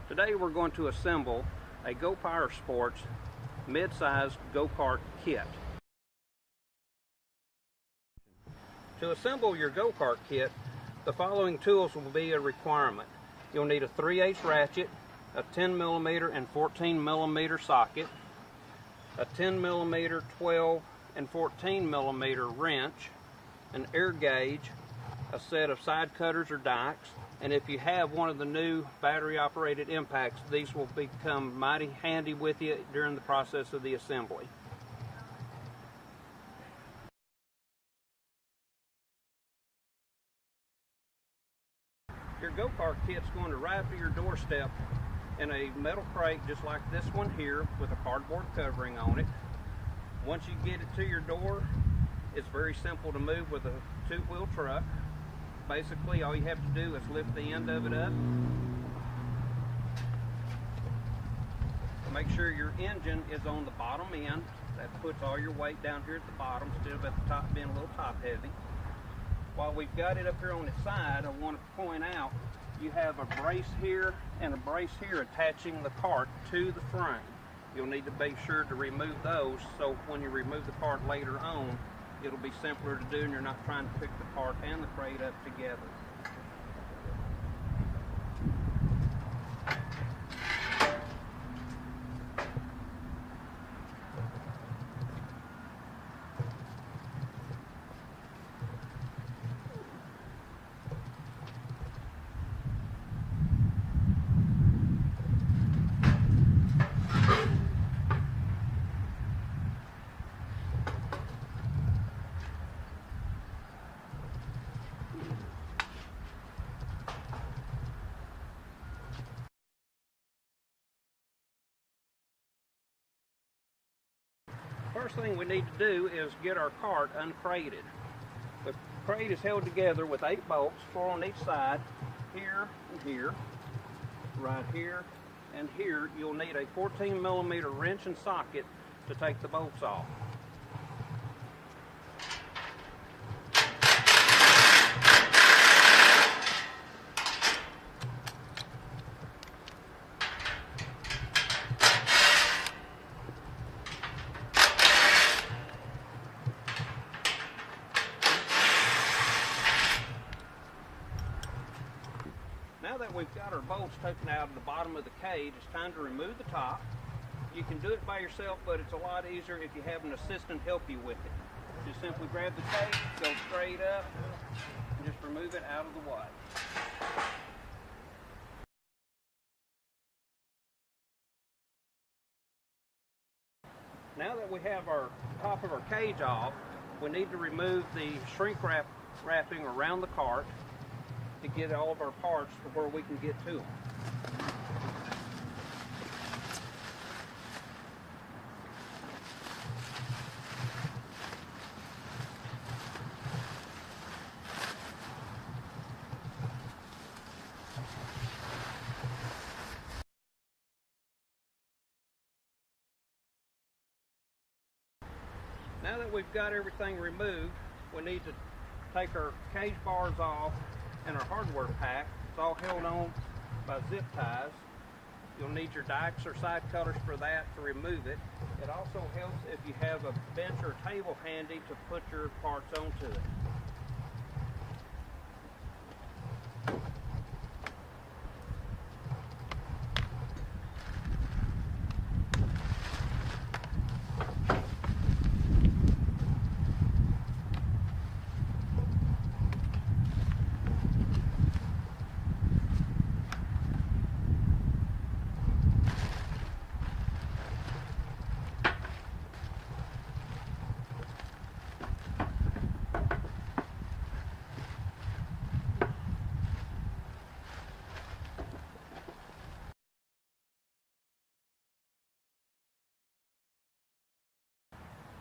Today we're going to assemble a Go Power Sports mid-sized go-kart kit. To assemble your go-kart kit, the following tools will be a requirement. You'll need a 3/8 ratchet, a 10mm and 14mm socket, a 10mm, 12 and 14mm wrench, an air gauge, a set of side cutters or dikes, and if you have one of the new battery operated impacts, these will become mighty handy with you during the process of the assembly. Your go-kart kit's going to arrive to your doorstep in a metal crate just like this one here with a cardboard covering on it. Once you get it to your door, it's very simple to move with a two-wheel truck. Basically, all you have to do is lift the end of it up. Make sure your engine is on the bottom end. That puts all your weight down here at the bottom instead of at the top being a little top heavy. While we've got it up here on its side, I want to point out you have a brace here and a brace here attaching the cart to the frame. You'll need to be sure to remove those so when you remove the cart later on, it'll be simpler to do and you're not trying to pick the cart and the crate up together. First thing we need to do is get our cart uncrated. The crate is held together with 8 bolts, 4 on each side, here and here, right here and here. You'll need a 14mm wrench and socket to take the bolts off. Now that we've got our bolts taken out of the bottom of the cage, it's time to remove the top. You can do it by yourself, but it's a lot easier if you have an assistant help you with it. Just simply grab the cage, go straight up, and just remove it out of the way. Now that we have our top of our cage off, we need to remove the shrink wrapping around the cart to get all of our parts to where we can get to them. Now that we've got everything removed, we need to take our cage bars off and our hardware pack. It's all held on by zip ties. You'll need your dikes or side cutters for that to remove it. It also helps if you have a bench or table handy to put your parts onto it.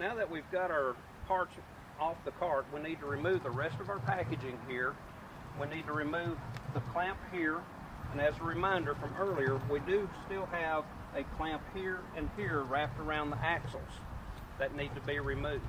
Now that we've got our parts off the cart, we need to remove the rest of our packaging here. We need to remove the clamp here, and as a reminder from earlier, we do still have a clamp here and here wrapped around the axles that need to be removed.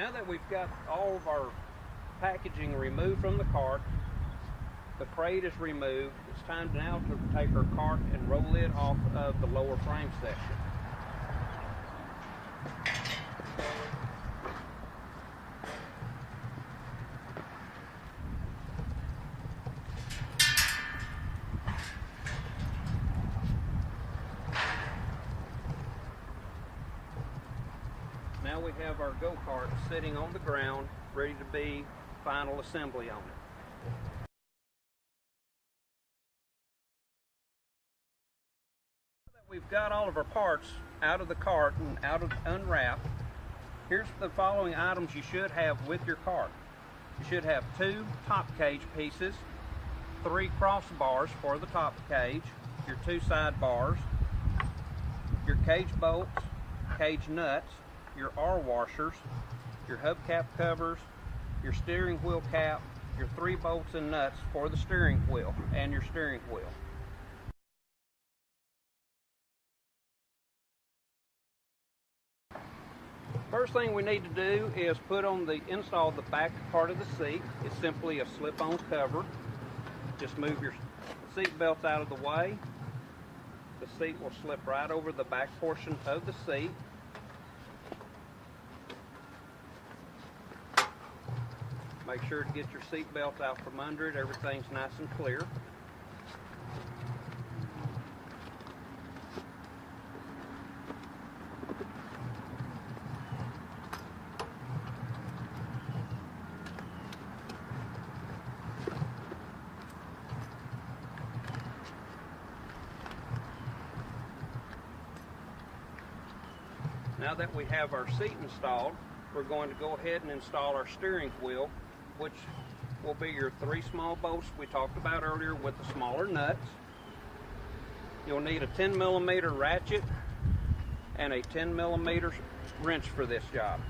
Now that we've got all of our packaging removed from the cart, the crate is removed, it's time now to take our cart and roll it off of the lower frame section. Now we have our go-kart sitting on the ground, ready to be final assembly on it. We've got all of our parts out of the cart and unwrapped. Here's the following items you should have with your cart. You should have 2 top cage pieces, 3 crossbars for the top cage, your 2 side bars, your cage bolts, cage nuts, your R washers, your hubcap covers, your steering wheel cap, your 3 bolts and nuts for the steering wheel and your steering wheel. First thing we need to do is install the back part of the seat. It's simply a slip-on cover. Just move your seat belts out of the way. The seat will slip right over the back portion of the seat. Make sure to get your seat belt out from under it. Everything's nice and clear. Now that we have our seat installed, we're going to go ahead and install our steering wheel, which will be your 3 small bolts we talked about earlier with the smaller nuts. You'll need a 10mm ratchet and a 10mm wrench for this job.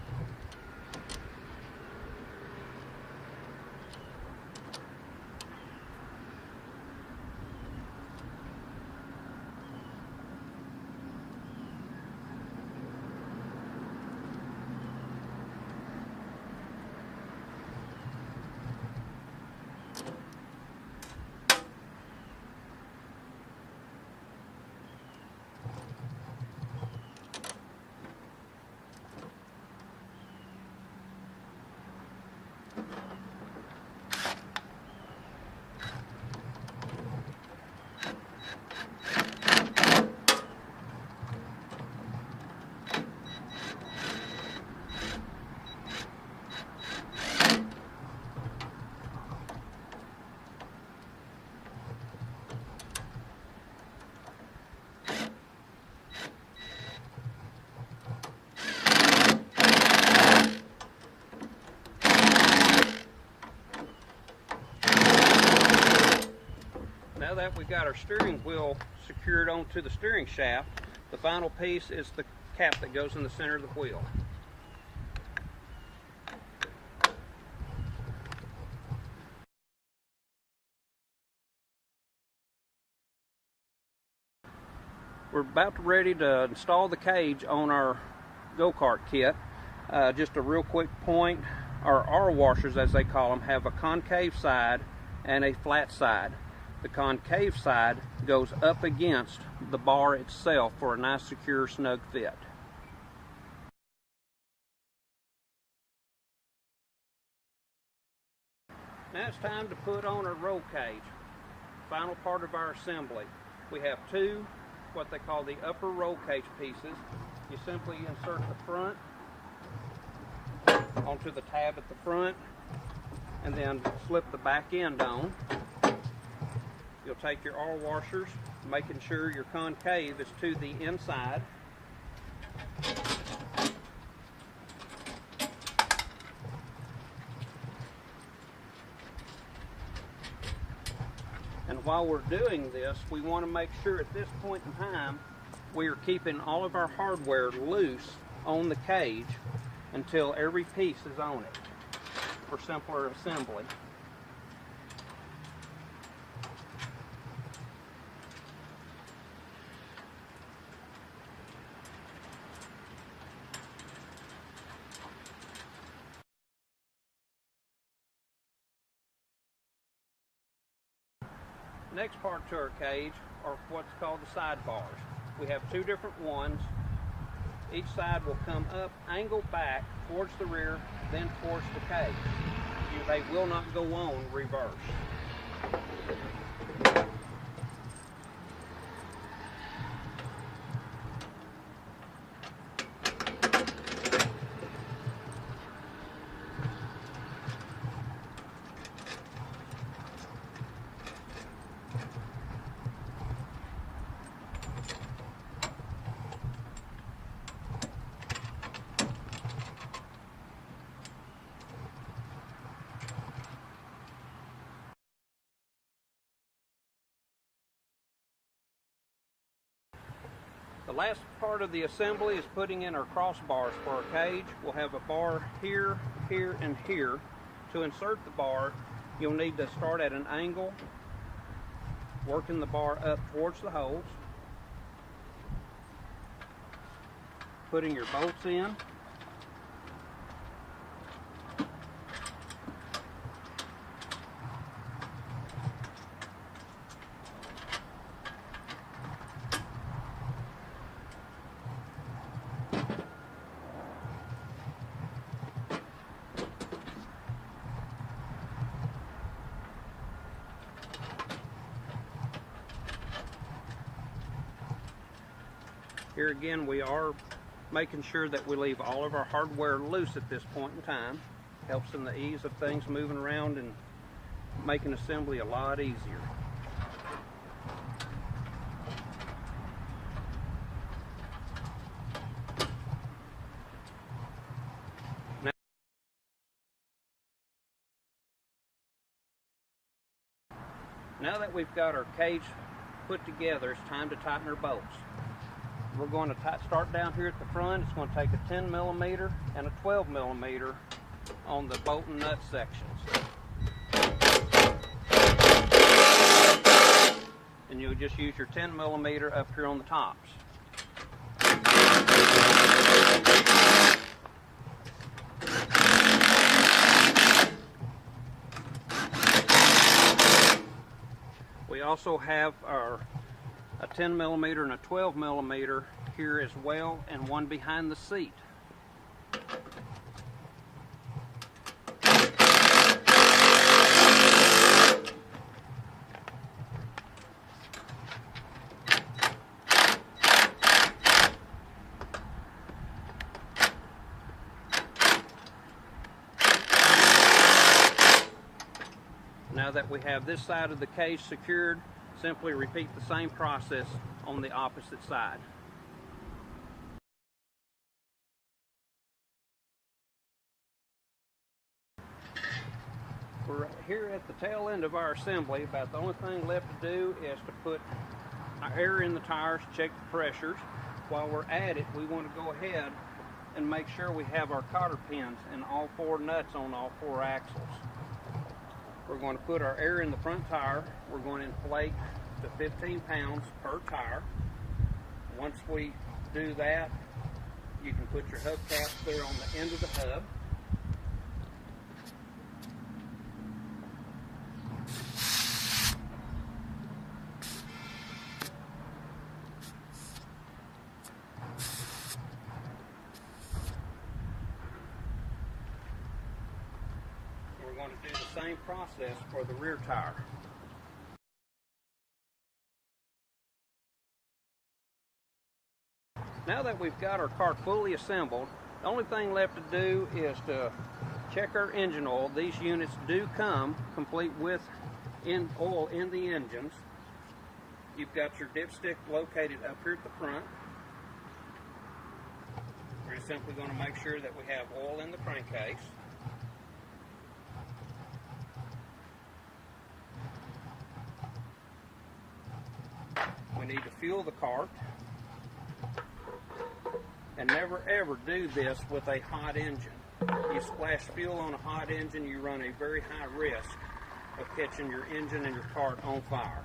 Now that we've got our steering wheel secured onto the steering shaft, the final piece is the cap that goes in the center of the wheel. We're about ready to install the cage on our go-kart kit. Just a real quick point, our R washers, as they call them, have a concave side and a flat side. The concave side goes up against the bar itself for a nice, secure, snug fit. Now it's time to put on our roll cage. Final part of our assembly. We have 2 what they call the upper roll cage pieces. You simply insert the front onto the tab at the front and then slip the back end on. You'll take your R washers, making sure your concave is to the inside. And while we're doing this, we want to make sure at this point in time we are keeping all of our hardware loose on the cage until every piece is on it for simpler assembly. Next part to our cage are what's called the sidebars. We have two different ones. Each side will come up, angle back towards the rear, then towards the cage. They will not go on reverse. The last part of the assembly is putting in our crossbars for our cage. We'll have a bar here, here, and here. To insert the bar, you'll need to start at an angle, working the bar up towards the holes, putting your bolts in, Here again, we are making sure that we leave all of our hardware loose at this point in time. Helps in the ease of things moving around and making assembly a lot easier. Now that we've got our cage put together, it's time to tighten our bolts. We're going to start down here at the front. It's going to take a 10 millimeter and a 12 millimeter on the bolt and nut sections. And you'll just use your 10 millimeter up here on the tops. We also have a 10 millimeter and a 12 millimeter here as well, and one behind the seat. Now that we have this side of the cage secured, simply repeat the same process on the opposite side. We're here at the tail end of our assembly. About the only thing left to do is to put our air in the tires, check the pressures. While we're at it, we want to go ahead and make sure we have our cotter pins and all four nuts on all four axles. We're going to put our air in the front tire. We're going to inflate to 15 pounds per tire. Once we do that, you can put your hubcaps there on the end of the hub. We're going to do the same process for the rear tire. Now that we've got our car fully assembled, the only thing left to do is to check our engine oil. These units do come complete with oil in the engines. You've got your dipstick located up here at the front. We're simply going to make sure that we have oil in the crankcase. We need to fuel the cart. And never ever do this with a hot engine. You splash fuel on a hot engine, you run a very high risk of catching your engine and your cart on fire.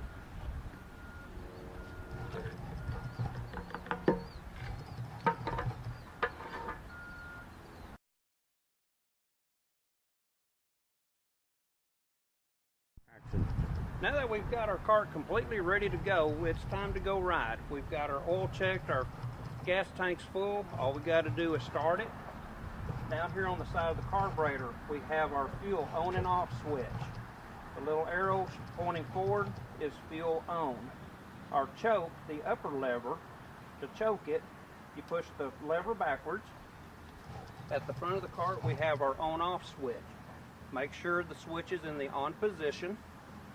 Now that we've got our cart completely ready to go, it's time to go ride. We've got our oil checked, our gas tank's full. All we got to do is start it. Down here on the side of the carburetor, we have our fuel on and off switch. The little arrow pointing forward is fuel on. Our choke, the upper lever, to choke it, you push the lever backwards. At the front of the cart, we have our on-off switch. Make sure the switch is in the on position.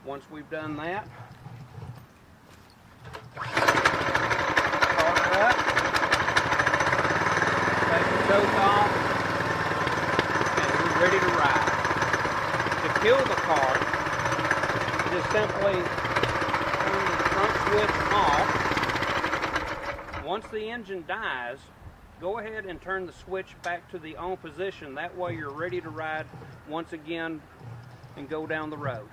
Once we've done that, start it up, take the choke off, and we're ready to ride. To kill the cart, just simply turn the front switch off. Once the engine dies, go ahead and turn the switch back to the on position. That way you're ready to ride once again and go down the road.